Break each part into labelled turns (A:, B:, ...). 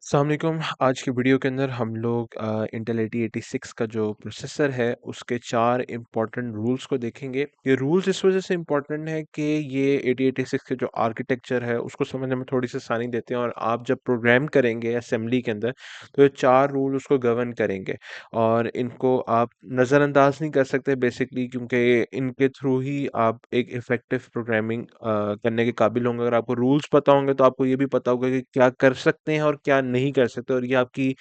A: अस्सलाम वालेकुम। आज की वीडियो के अंदर हम लोग इंटेल 8086 का जो प्रोसेसर है उसके 4 इम्पोर्टेंट रूल्स को देखेंगे। ये रूल्स इस वजह से इम्पोर्टेंट है कि ये 8086 के जो आर्किटेक्चर है उसको समझने में थोड़ी सी आसानी देते हैं और आप जब प्रोग्राम करेंगे असेंबली के अंदर तो ये 4 रूल उसको गवर्न करेंगे और इनको आप नज़रअंदाज नहीं कर सकते बेसिकली, क्योंकि इनके थ्रू ही आप एक इफ़ेक्टिव प्रोग्रामिंग करने के काबिल होंगे। अगर आपको रूल्स पता होंगे तो आपको ये भी पता होगा कि क्या कर सकते हैं और क्या नहीं कर सकते, और ये आपकी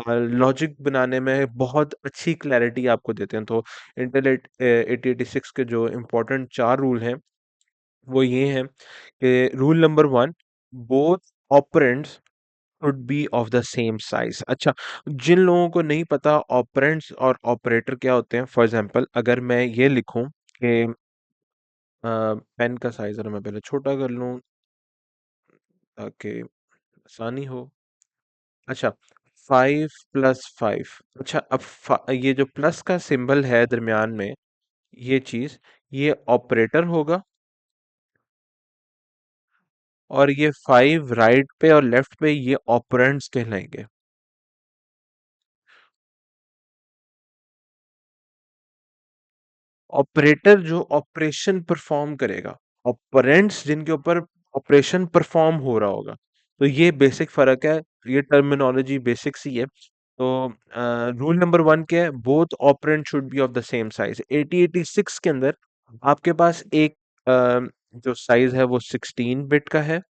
A: लॉजिक बनाने में बहुत अच्छी क्लैरिटी आपको देते हैं। तो इंटेल 8086 के जो इम्पोर्टेंट 4 रूल हैं वो ये हैं कि rule number 1, both operands should be of the same size. अच्छा, जिन लोगों को नहीं पता ऑपरेंड्स और ऑपरेटर क्या होते हैं, फॉर एग्जांपल अगर मैं ये लिखूं कि पेन का साइज अगर मैं पहले छोटा कर लूं ताकि आसानी हो। अच्छा, 5 + 5। अच्छा, अब ये जो प्लस का सिंबल है दरमियान में, ये चीज, ये ऑपरेटर होगा, और ये 5 राइट पे और लेफ्ट पे ये ऑपरेंड्स कहलाएंगे। ऑपरेटर जो ऑपरेशन परफॉर्म करेगा, ऑपरेंड्स जिनके ऊपर ऑपरेशन परफॉर्म हो रहा होगा। तो ये बेसिक फर्क है, ये टर्मिनोलॉजी बेसिक सी है। तो रूल नंबर 1 क्या है? Both operand should be of the same size. 8086 के अंदर आपके पास एक जो साइज है वो 16 बिट का है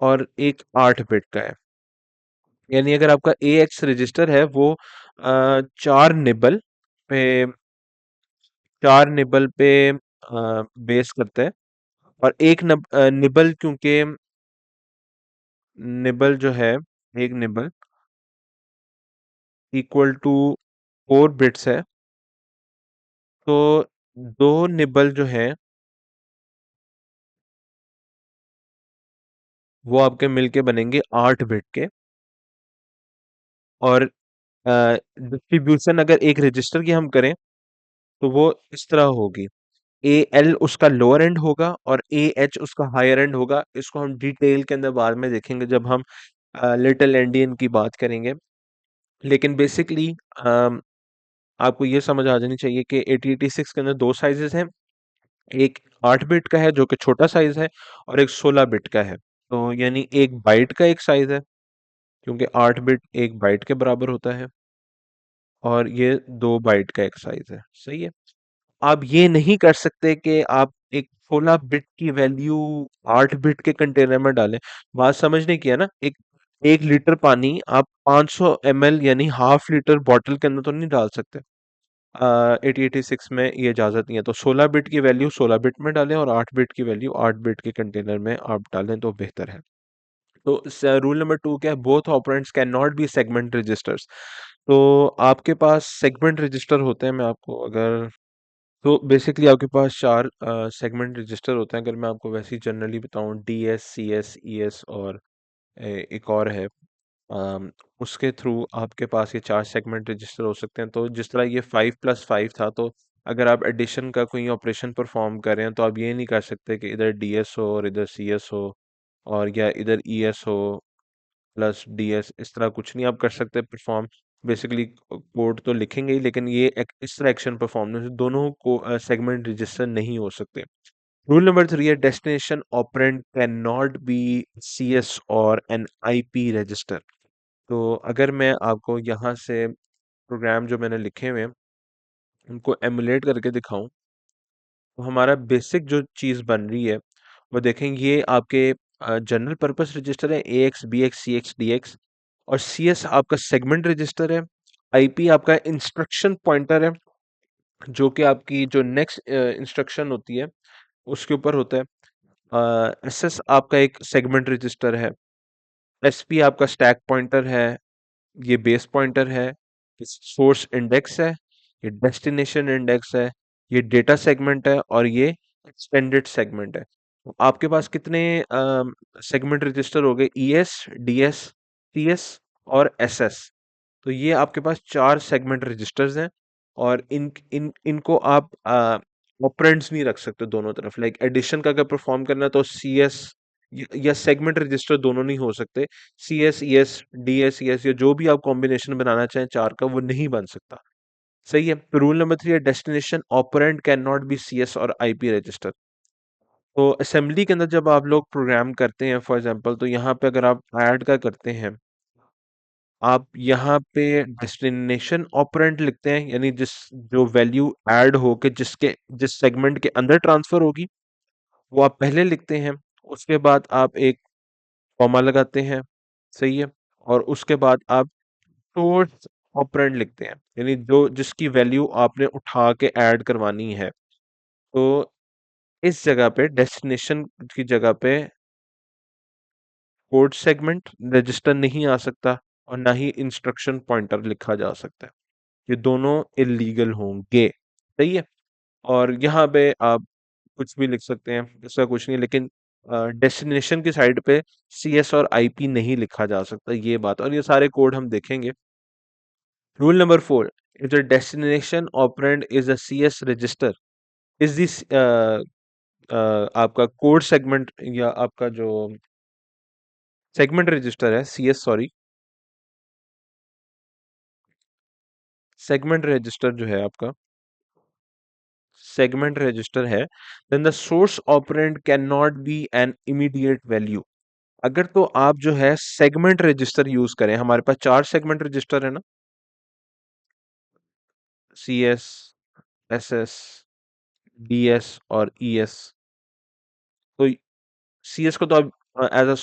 A: और एक 8 बिट का है। यानी अगर आपका AX रजिस्टर है वो 4 निबल पे 4 निबल पे बेस करता है, और एक निबल, क्योंकि निबल जो है, एक निबल इक्वल टू 4 बिट्स है। तो 2 निबल जो है वो आपके मिलके बनेंगे 8 बिट के। और डिस्ट्रीब्यूशन अगर एक रजिस्टर की हम करें तो वो इस तरह होगी। AL उसका लोअर एंड होगा और AH उसका हायर एंड होगा। इसको हम डिटेल के अंदर बाद में देखेंगे जब हम लिटिल एंडियन की बात करेंगे। लेकिन बेसिकली आपको ये समझ आ जानी चाहिए कि 8086 के अंदर 2 साइजेस हैं। एक 8 बिट का है जो कि छोटा साइज है, और एक 16 बिट का है। तो यानी एक बाइट का एक साइज है, क्योंकि 8 बिट एक बाइट के बराबर होता है, और ये 2 बाइट का एक साइज है। सही है। आप ये नहीं कर सकते कि आप एक 16 बिट की वैल्यू 8 बिट के कंटेनर में डालें। बात समझने की है ना। एक 1 लीटर पानी आप 500 ml यानी हाफ लीटर बॉटल के अंदर तो नहीं डाल सकते। 8086 में ये इजाजत नहीं है। तो 16 बिट की वैल्यू 16 बिट में डालें और 8 बिट की वैल्यू 8 बिट के कंटेनर में आप डालें तो बेहतर है। तो रूल नंबर 2 क्या है? Both operands can not be segment registers. तो आपके पास सेगमेंट रजिस्टर होते हैं। मैं आपको अगर, तो बेसिकली आपके पास 4 सेगमेंट रजिस्टर होते हैं। अगर मैं आपको वैसे ही जनरली बताऊं, DS, CS, ES और एक और है, अम, उसके थ्रू आपके पास ये 4 सेगमेंट रजिस्टर हो सकते हैं। तो जिस तरह ये 5 + 5 था, तो अगर आप एडिशन का कोई ऑपरेशन परफॉर्म कर रहे हैं तो आप ये नहीं कर सकते कि इधर DS हो और इधर CS हो, और या इधर ES हो प्लस DS, इस तरह कुछ नहीं आप कर सकते परफॉर्म। बेसिकली कोड तो लिखेंगे ही, लेकिन ये इस तरह एक्शन परफॉर्म नहीं, दोनों को सेगमेंट रजिस्टर नहीं हो सकते। रूल नंबर 3 है destination operand can not B CS और एन IP रजिस्टर। तो अगर मैं आपको यहाँ से प्रोग्राम जो मैंने लिखे हुए हैं उनको एमुलेट करके दिखाऊं, तो हमारा बेसिक जो चीज़ बन रही है वो देखें। ये आपके जनरल पर्पस रजिस्टर है, AX, BX, CX, DX, और CS आपका सेगमेंट रजिस्टर है। IP आपका इंस्ट्रक्शन पॉइंटर है, जो कि आपकी जो नेक्स्ट इंस्ट्रक्शन होती है उसके ऊपर होता है। SS आपका एक सेगमेंट रजिस्टर है। SP आपका स्टैक पॉइंटर है, ये बेस पॉइंटर है। ये सोर्स इंडेक्स है, ये डेस्टिनेशन इंडेक्स है, ये डेटा सेगमेंट है, और ये एक्सटेंडेड सेगमेंट है। तो आपके पास कितने सेगमेंट रजिस्टर हो गए? ES, DS, CS और SS। तो ये आपके पास 4 सेगमेंट रजिस्टर्स हैं, और इन इन इनको आप ऑपरेंड्स नहीं रख सकते दोनों तरफ। लाइक एडिशन का अगर परफॉर्म करना है तो CS या सेगमेंट रजिस्टर दोनों नहीं हो सकते। CS ES DSES या जो भी आप कॉम्बिनेशन बनाना चाहें चार का वो नहीं बन सकता। सही है। तो रूल नंबर 3 है destination operand can not B CS और IP रजिस्टर। तो असेंबली के अंदर जब आप लोग प्रोग्राम करते हैं फॉर एग्जांपल, तो यहाँ पे अगर आप ऐड का करते हैं, आप यहाँ पे डेस्टिनेशन ऑपरेंड लिखते हैं, यानी जिस जो वैल्यू ऐड होके जिस सेगमेंट के अंदर ट्रांसफर होगी वो आप पहले लिखते हैं। उसके बाद आप एक कॉमा लगाते हैं। सही है। और उसके बाद आप सोर्स ऑपरेंड लिखते हैं, यानी जो जिसकी वैल्यू आपने उठा के ऐड करवानी है। तो इस जगह पे डेस्टिनेशन की जगह पे कोड सेगमेंट रजिस्टर नहीं आ सकता और ना ही इंस्ट्रक्शन पॉइंटर लिखा जा सकता है। ये दोनों इलीगल होंगे। सही है। और यहाँ पे आप कुछ भी लिख सकते हैं, ऐसा कुछ नहीं है, लेकिन डेस्टिनेशन की साइड पे CS और IP नहीं लिखा जा सकता, ये बात। और ये सारे कोड हम देखेंगे। Rule number 4, if the destination operand is a CS register, is this आपका कोड सेगमेंट या आपका जो सेगमेंट रजिस्टर है, CS सॉरी, सेगमेंट रजिस्टर जो है आपका सेगमेंट रजिस्टर है, then the source operand can not be an immediate value. अगर तो आप जो है सेगमेंट रजिस्टर यूज करें, हमारे पास चार सेगमेंट रजिस्टर है ना, CS SS DS और ES। तो CS को तो आप एज अ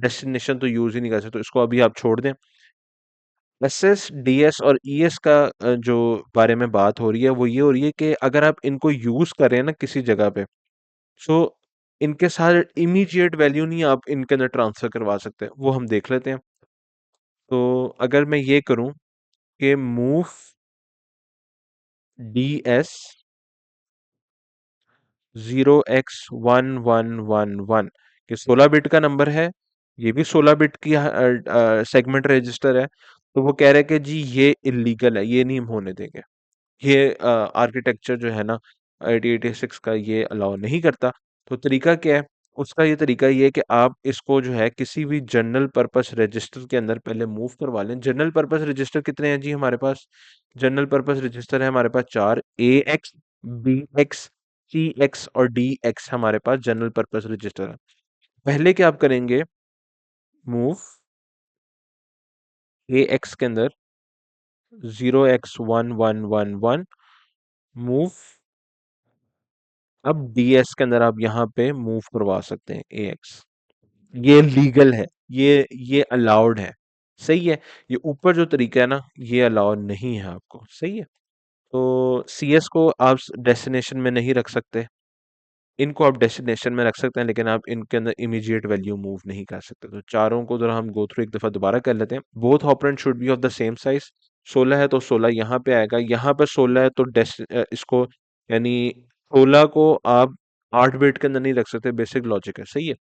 A: डेस्टिनेशन तो यूज ही नहीं कर सकते, तो इसको अभी आप छोड़ दें। SS DS और ES का जो बारे में बात हो रही है वो ये हो रही है कि अगर आप इनको यूज करें ना किसी जगह पे, सो इनके साथ इमीडिएट वैल्यू नहीं आप इनके अंदर ट्रांसफर करवा सकते, वो हम देख लेते हैं। तो अगर मैं ये करूं कि मूव DS 0x1111, ये 16 बिट का नंबर है, ये भी 16 बिट की सेगमेंट रजिस्टर है। तो वो कह रहे हैं कि जी ये इलीगल है, ये नहीं हम होने देंगे। ये आर्किटेक्चर जो है ना 8086 का ये अलाउ नहीं करता। तो तरीका क्या है उसका? ये तरीका ये है कि आप इसको जो है किसी भी जनरल पर्पस रजिस्टर के अंदर पहले मूव करवा लें। जनरल पर्पस रजिस्टर कितने हैं जी हमारे पास? जनरल पर्पस रजिस्टर है हमारे पास चार, AX, BX, CX और DX हमारे पास जनरल पर्पस रजिस्टर है। पहले क्या आप करेंगे? मूव AX के अंदर 0x1111, मूव, अब DS के अंदर आप यहाँ पे मूव करवा सकते हैं AX। ये लीगल है, ये अलाउड है। सही है। ये ऊपर जो तरीका है ना ये अलाउड नहीं है आपको। सही है। तो CS को आप डेस्टिनेशन में नहीं रख सकते, इनको आप डेस्टिनेशन में रख सकते हैं, लेकिन आप इनके अंदर इमीडिएट वैल्यू मूव नहीं कर सकते। तो चारों को जरा हम गो थ्रू एक दफा दोबारा कर लेते हैं। Both operand should be of the same size. 16 है तो 16 यहाँ पे आएगा, यहाँ पे 16 है तो इसको यानी 16 को आप 8 बिट के अंदर नहीं रख सकते, बेसिक लॉजिक है। सही है।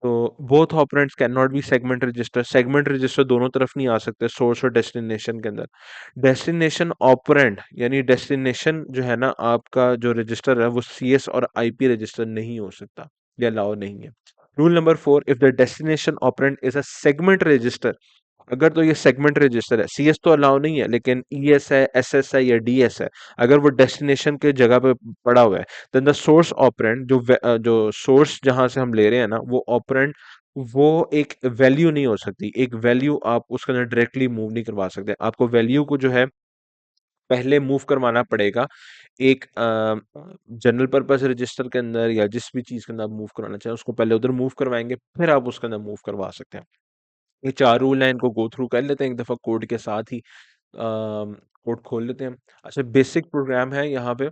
A: तो both operands can not be segment register, segment register दोनों तरफ नहीं आ सकते सोर्स और डेस्टिनेशन के अंदर। डेस्टिनेशन ऑपरेंड यानी डेस्टिनेशन जो है ना आपका जो रजिस्टर है वो CS और IP रजिस्टर नहीं हो सकता, ये अलाउ नहीं है। Rule number 4, if the destination operand is a segment register, अगर तो ये सेगमेंट रजिस्टर है, CS तो अलाउ नहीं है, लेकिन ES है, SS है या DS है, अगर वो डेस्टिनेशन के जगह पे पड़ा हुआ है, देन द सोर्स ऑपरेंड जो सोर्स जहां से हम ले रहे हैं ना वो ऑपरेंड, वो एक वैल्यू नहीं हो सकती। एक वैल्यू आप उसके अंदर डायरेक्टली मूव नहीं करवा सकते, आपको वैल्यू को जो है पहले मूव करवाना पड़ेगा एक जनरल पर्पस रजिस्टर के अंदर, या जिस भी चीज के अंदर आप मूव करवाना चाहें उसको पहले उधर मूव करवाएंगे, फिर आप उसके अंदर मूव करवा सकते हैं। ये चार रूल हैं, इनको गो थ्रू कर लेते हैं एक दफा कोड के साथ ही। कोड खोल लेते हैं। अच्छा, बेसिक प्रोग्राम है यहाँ पे।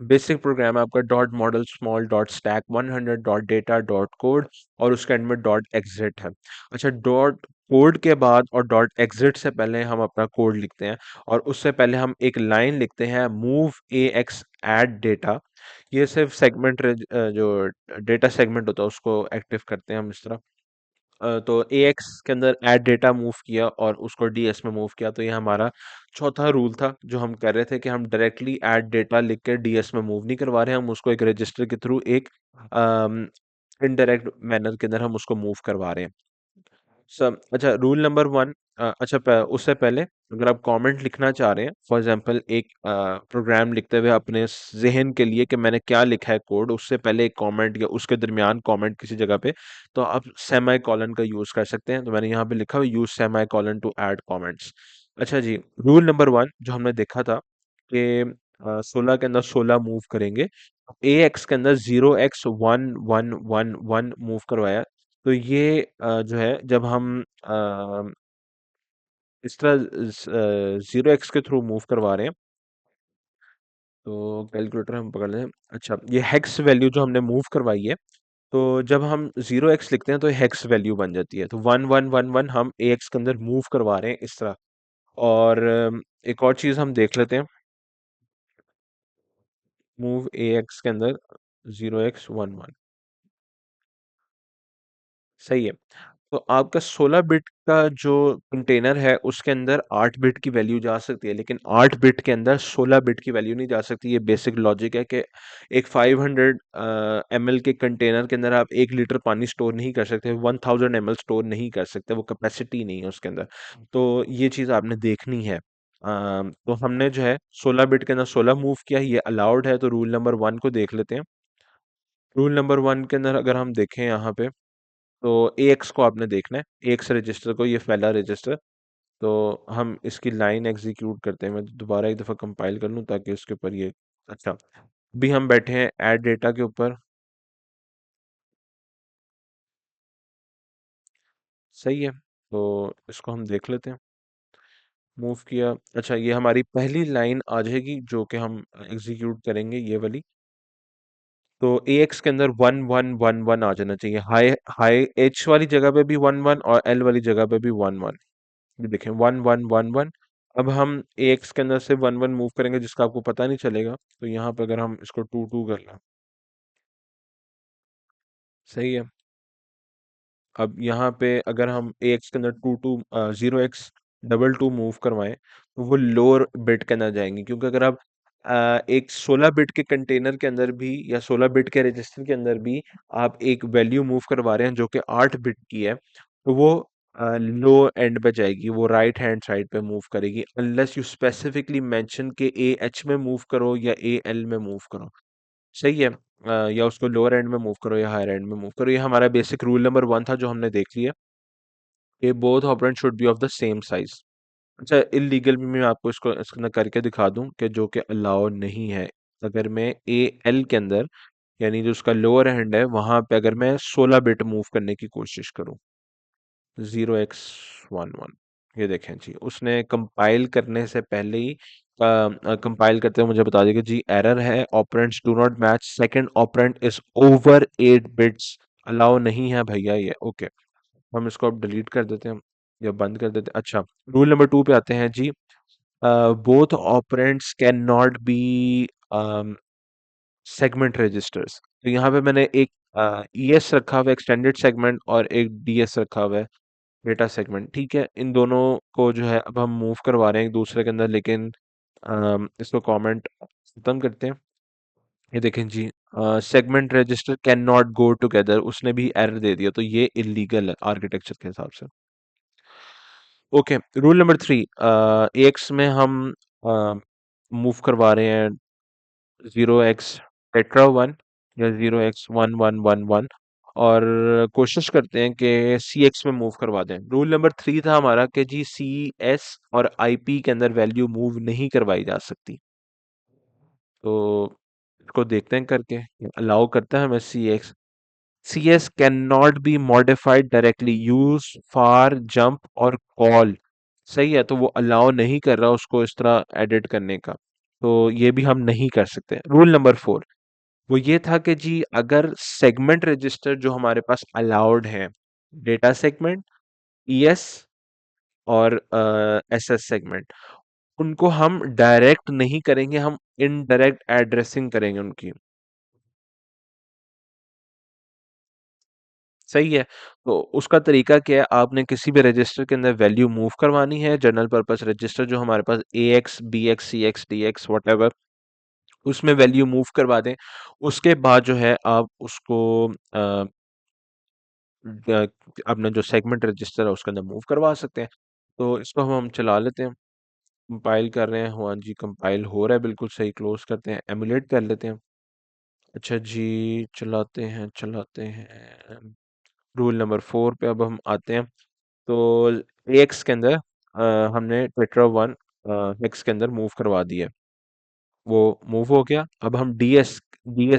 A: बेसिक प्रोग्राम है आपका dot model small dot stack 100 dot data dot code, और उसके एंड में डॉट एग्जिट है। अच्छा, डॉट कोड के बाद और डॉट एग्जिट से पहले हम अपना कोड लिखते हैं, और उससे पहले हम एक लाइन लिखते हैं मूव AX एड डेटा। ये सिर्फ सेगमेंट जो डेटा सेगमेंट होता है उसको एक्टिव करते हैं हम इस तरह। तो AX के अंदर ऐड डेटा मूव किया और उसको DS में मूव किया, तो ये हमारा चौथा रूल था जो हम कर रहे थे कि हम डायरेक्टली ऐड डेटा लिख के DS में मूव नहीं करवा रहे हैं, हम उसको एक रजिस्टर के थ्रू एक इनडायरेक्ट मैनर के अंदर हम उसको मूव करवा रहे हैं। सब अच्छा, रूल नंबर वन। अच्छा, उससे पहले अगर आप कमेंट लिखना चाह रहे हैं, फॉर एग्जांपल एक प्रोग्राम लिखते हुए अपने जहन के लिए कि मैंने क्या लिखा है कोड, उससे पहले एक कमेंट या उसके दरमियान कमेंट किसी जगह पे, तो आप सेमी कॉलन का यूज कर सकते हैं। तो मैंने यहाँ पे लिखा हुआ use semicolon to add comments. अच्छा जी, रूल नंबर वन जो हमने देखा था कि 16 के अंदर 16 मूव करेंगे, ए एक्स के अंदर 0x1 1 1 1 मूव करवाया। तो ये जो है जब हम इस तरह 0x के थ्रू मूव करवा रहे हैं, तो कैलकुलेटर हम पकड़ लें। अच्छा, ये हेक्स वैल्यू जो हमने मूव करवाई है, तो जब हम 0x लिखते हैं तो हेक्स वैल्यू बन जाती है। तो 1111 हम ए एक्स के अंदर मूव करवा रहे हैं इस तरह। और एक और चीज हम देख लेते हैं, मूव ए एक्स के अंदर 0x11, सही है। तो आपका 16 बिट का जो कंटेनर है उसके अंदर 8 बिट की वैल्यू जा सकती है, लेकिन 8 बिट के अंदर 16 बिट की वैल्यू नहीं जा सकती। ये बेसिक लॉजिक है कि एक 500 ml के कंटेनर के अंदर आप 1 लीटर पानी स्टोर नहीं कर सकते, 1000 ml स्टोर नहीं कर सकते, वो कैपेसिटी नहीं है उसके अंदर। तो ये चीज़ आपने देखनी है। तो हमने जो है 16 बिट के अंदर 16 मूव किया, ये अलाउड है। तो रूल नंबर वन को देख लेते हैं। रूल नंबर वन के अंदर अगर हम देखें यहाँ पे, तो AX को आपने देखना है, AX रजिस्टर को, ये पहला रजिस्टर। तो हम इसकी लाइन एग्जीक्यूट करते हैं। मैं दोबारा एक दफ़ा कंपाइल कर लूँ ताकि उसके ऊपर ये, अच्छा, अभी हम बैठे हैं ऐड डेटा के ऊपर। सही है, तो इसको हम देख लेते हैं। मूव किया, अच्छा, ये हमारी पहली लाइन आ जाएगी जो कि हम एग्जीक्यूट करेंगे, ये वाली। तो AX के अंदर 1111 आ जाना चाहिए, हाई हाई H वाली जगह पे भी 11 और L वाली जगह पे भी 11। ये देखें 1111। अब हम AX के अंदर से 11 मूव करेंगे जिसका आपको पता नहीं चलेगा। तो यहाँ पे अगर हम इसको 22 कर लें, सही है। अब यहाँ पे अगर हम AX के अंदर 0x22 मूव करवाएं, तो वो लोअर बिट के अंदर जाएंगे, क्योंकि अगर आप एक 16 बिट के कंटेनर के अंदर भी या 16 बिट के रजिस्टर के अंदर भी आप एक वैल्यू मूव करवा रहे हैं जो कि 8 बिट की है, तो वो लो एंड पे जाएगी, वो राइट हैंड साइड पे मूव करेगी, अनलेस यू स्पेसिफिकली मेंशन के AH में मूव करो या AL में मूव करो। सही है। या उसको लोअर एंड में मूव करो या हायर एंड में मूव करो। ये हमारा बेसिक रूल नंबर वन था जो हमने देख लिया, कि both operand should be of the same size. अच्छा, इलीगल भी मैं आपको इसको इसके अंदर करके दिखा दूं कि जो कि अलाउ नहीं है। अगर मैं AL के अंदर, यानी जो उसका लोअर हैंड है वहां पे, अगर मैं 16 बिट मूव करने की कोशिश करूं, 0x11, ये देखें जी, उसने कंपाइल करने से पहले ही, कंपाइल करते हुए मुझे बता दिया कि जी एरर है, operands do not match, second operand is over 8 bits, allow नहीं है भैया ये। ओके, हम इसको अब डिलीट कर देते हैं या बंद कर देते हैं। अच्छा, रूल नंबर टू पे आते हैं जी। Both operands can not be segment registers. तो यहाँ पे मैंने एक ES रखा हुआ है, एक्सटेंडेड सेगमेंट, और एक DS रखा हुआ है, डेटा सेगमेंट। ठीक है, इन दोनों को जो है अब हम मूव करवा रहे हैं एक दूसरे के अंदर, लेकिन इसको कमेंट खत्म करते हैं। ये देखें जी, segment register can not go together, उसने भी एरर दे दिया, तो ये इलीगल है आर्किटेक्चर के हिसाब से। Okay, rule number three, AX में हम मूव करवा रहे हैं 0x-tetra 1 या 0x1111, और कोशिश करते हैं कि CX में मूव करवा दें। रूल नंबर थ्री था हमारा कि जी CS और IP के अंदर वैल्यू मूव नहीं करवाई जा सकती। तो इसको देखते हैं करके, अलाउ करता है हमें CX। CS can not be modified directly, use for jump और कॉल। सही है, तो वो अलाउ नहीं कर रहा उसको इस तरह एडिट करने का, तो ये भी हम नहीं कर सकते। रूल नंबर फोर, वो ये था कि जी अगर सेगमेंट रजिस्टर जो हमारे पास अलाउड है, डेटा सेगमेंट, ES और SS सेगमेंट, उनको हम डायरेक्ट नहीं करेंगे, हम इनडायरेक्ट एड्रेसिंग करेंगे उनकी। सही है। तो उसका तरीका क्या है, आपने किसी भी रजिस्टर के अंदर वैल्यू मूव करवानी है, जनरल पर्पस रजिस्टर जो हमारे पास AX BX CX DX what, उसमें वैल्यू मूव करवा दें। उसके बाद जो है आप उसको अ, अपना जो सेगमेंट रजिस्टर है उसके अंदर मूव करवा सकते हैं। तो इसको हम चला लेते हैं, कंपाइल कर रहे हैं, हाँ जी कंपाइल हो रहा है बिल्कुल सही, क्लोज करते हैं, एमुलेट कर लेते हैं। अच्छा जी, चलाते हैं। रूल नंबर 4 पे अब हम आते हैं। तो एक्स के अंदर हमने ट्विटर वन एक्स के अंदर मूव करवा दिया, वो मूव हो गया। अब हम डीएस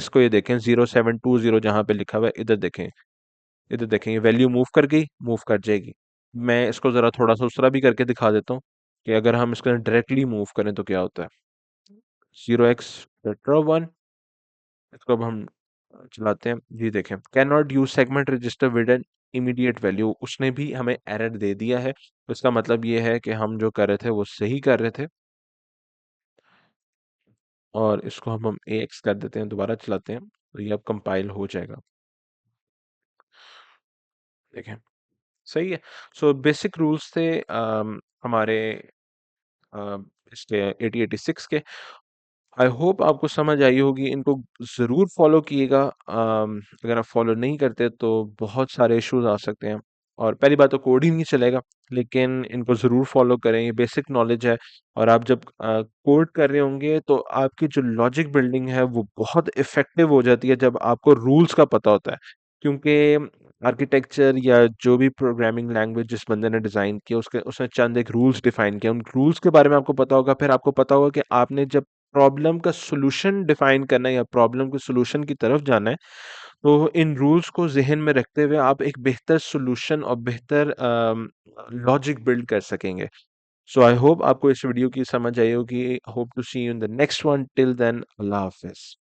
A: को ये देखें 0720 जहाँ पे लिखा हुआ है, इधर देखें ये वैल्यू मूव कर गई, मूव कर जाएगी। मैं इसको जरा थोड़ा सा दूसरा भी करके दिखा देता हूँ कि अगर हम इसको डायरेक्टली मूव करें तो क्या होता है। 0x ट्विटर वन, इसको अब हम चलाते हैं। जी देखें, can not use segment register with N immediate value, उसने भी हमें एरर दे दिया है। तो इसका मतलब ये है कि हम जो कर रहे थे वो सही कर रहे थे। और इसको हम AX कर देते हैं, दोबारा चलाते हैं, तो ये अब कंपाइल हो जाएगा। देखें सही है। सो बेसिक रूल्स थे हमारे इसके 8086 के। आई होप आपको समझ आई होगी, इनको ज़रूर फॉलो कीजिएगा। अगर आप फॉलो नहीं करते तो बहुत सारे इश्यूज आ सकते हैं, और पहली बात तो कोड ही नहीं चलेगा। लेकिन इनको ज़रूर फॉलो करें, ये बेसिक नॉलेज है। और आप जब कोड कर रहे होंगे तो आपकी जो लॉजिक बिल्डिंग है वो बहुत इफेक्टिव हो जाती है जब आपको रूल्स का पता होता है। क्योंकि आर्किटेक्चर या जो भी प्रोग्रामिंग लैंग्वेज जिस बंदे ने डिज़ाइन किया उसके उसने चंद एक रूल्स डिफाइन किया, उन रूल्स के बारे में आपको पता होगा। फिर आपको पता होगा कि आपने जब प्रॉब्लम का सॉल्यूशन डिफाइन करना है या प्रॉब्लम के सॉल्यूशन की तरफ जाना है, तो इन रूल्स को ज़हन में रखते हुए आप एक बेहतर सॉल्यूशन और बेहतर लॉजिक बिल्ड कर सकेंगे। सो आई होप आपको इस वीडियो की समझ आई होगी। Hope to see you in the next one. Till then, अल्लाह हाफ़िज़।